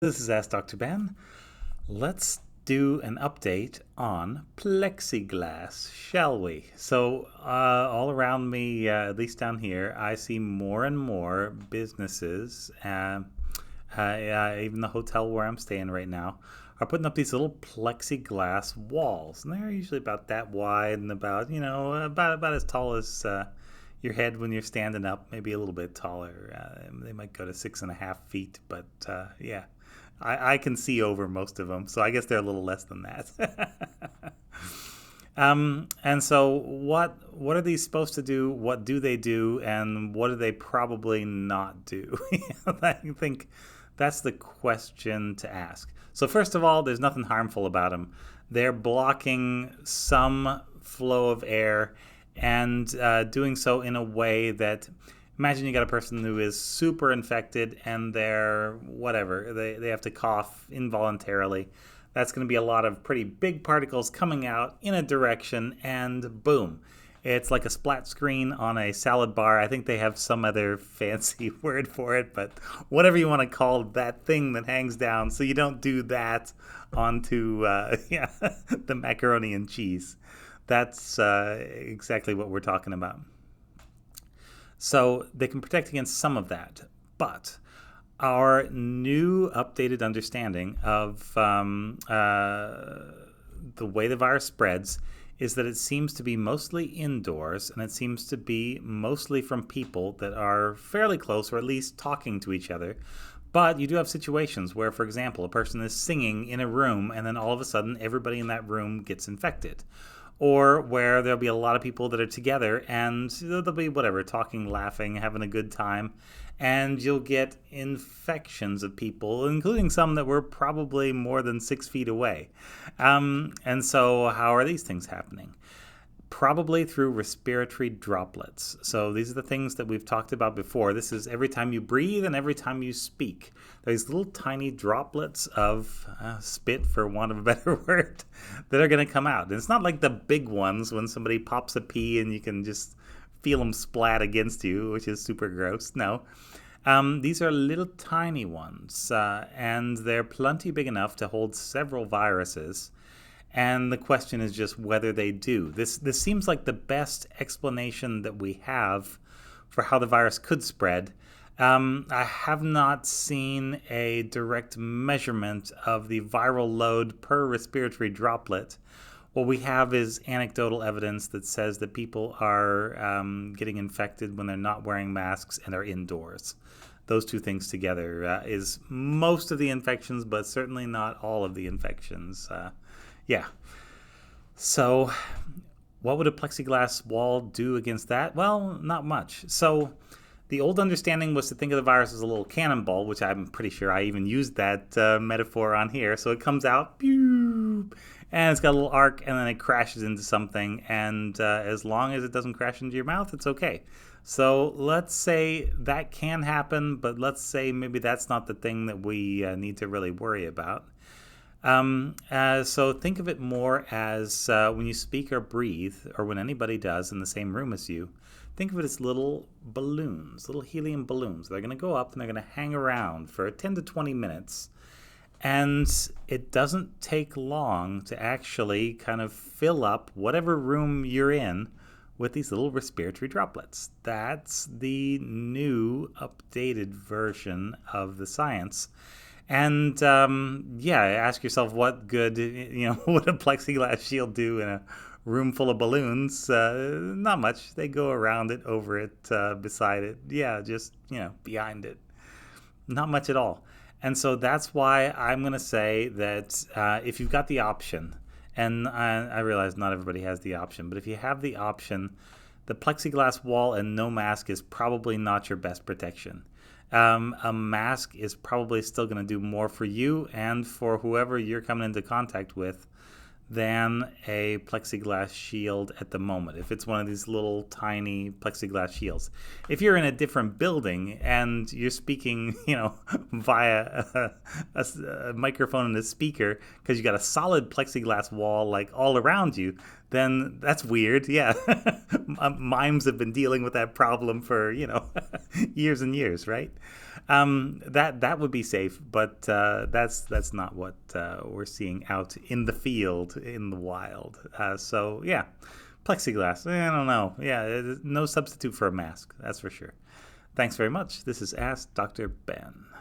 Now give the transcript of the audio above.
This is Ask Dr. Ben. Let's do an update on plexiglass, shall we? So, all around me, at least down here, I see more and more businesses, even the hotel where I'm staying right now, are putting up these little plexiglass walls. And they're usually about that wide and about as tall as your head when you're standing up, maybe a little bit taller. They might go to 6.5 feet, but yeah. I can see over most of them, so I guess they're a little less than that. And so what are these supposed to do? What do they do? And what do they probably not do? I think that's the question to ask. So first of all, there's nothing harmful about them. They're blocking some flow of air and doing so in a way that, imagine you got a person who is super infected and they have to cough involuntarily. That's going to be a lot of pretty big particles coming out in a direction, and boom. It's like a splat screen on a salad bar. I think they have some other fancy word for it, but whatever you want to call that thing that hangs down, so you don't do that onto the macaroni and cheese. That's exactly what we're talking about. So they can protect against some of that, but our new updated understanding of the way the virus spreads is that it seems to be mostly indoors, and it seems to be mostly from people that are fairly close, or at least talking to each other. But you do have situations where, for example, a person is singing in a room, and then all of a sudden everybody in that room gets infected. Or where there'll be a lot of people that are together and they'll be talking, laughing, having a good time, and you'll get infections of people, including some that were probably more than 6 feet away. And so how are these things happening? Probably through respiratory droplets. So these are the things that we've talked about before. This is every time you breathe and every time you speak. There's little tiny droplets of spit, for want of a better word, that are going to come out. And it's not like the big ones when somebody pops a pee and you can just feel them splat against you, which is super gross. No. These are little tiny ones, and they're plenty big enough to hold several viruses. And the question is just whether they do. This seems like the best explanation that we have for how the virus could spread. I have not seen a direct measurement of the viral load per respiratory droplet. What we have is anecdotal evidence that says that people are getting infected when they're not wearing masks and are indoors. Those two things together is most of the infections, but certainly not all of the infections. Yeah. So what would a plexiglass wall do against that? Well, not much. So the old understanding was to think of the virus as a little cannonball, which I'm pretty sure I even used that metaphor on here. So it comes out, pew, and it's got a little arc, and then it crashes into something. And as long as it doesn't crash into your mouth, it's okay. So let's say that can happen, but let's say maybe that's not the thing that we need to really worry about. So think of it more as when you speak or breathe, or when anybody does in the same room as you, think of it as little balloons, little helium balloons. They're going to go up and they're going to hang around for 10 to 20 minutes. And it doesn't take long to actually kind of fill up whatever room you're in with these little respiratory droplets. That's the new updated version of the science. And ask yourself what good, would a plexiglass shield do in a room full of balloons? Not much. They go around it, over it, beside it. Yeah, just, behind it. Not much at all. And so that's why I'm going to say that if you've got the option, and I realize not everybody has the option, but if you have the option, the plexiglass wall and no mask is probably not your best protection. A mask is probably still going to do more for you and for whoever you're coming into contact with than a plexiglass shield at the moment, if it's one of these little tiny plexiglass shields. If you're in a different building and you're speaking, via a microphone and a speaker because you got a solid plexiglass wall like all around you, then that's weird. Yeah. Mimes have been dealing with that problem for, years and years, right? That would be safe, but that's not what we're seeing out in the field, in the wild. So, yeah, plexiglass, I don't know. Yeah, no substitute for a mask, that's for sure. Thanks very much. This is Ask Dr. Ben.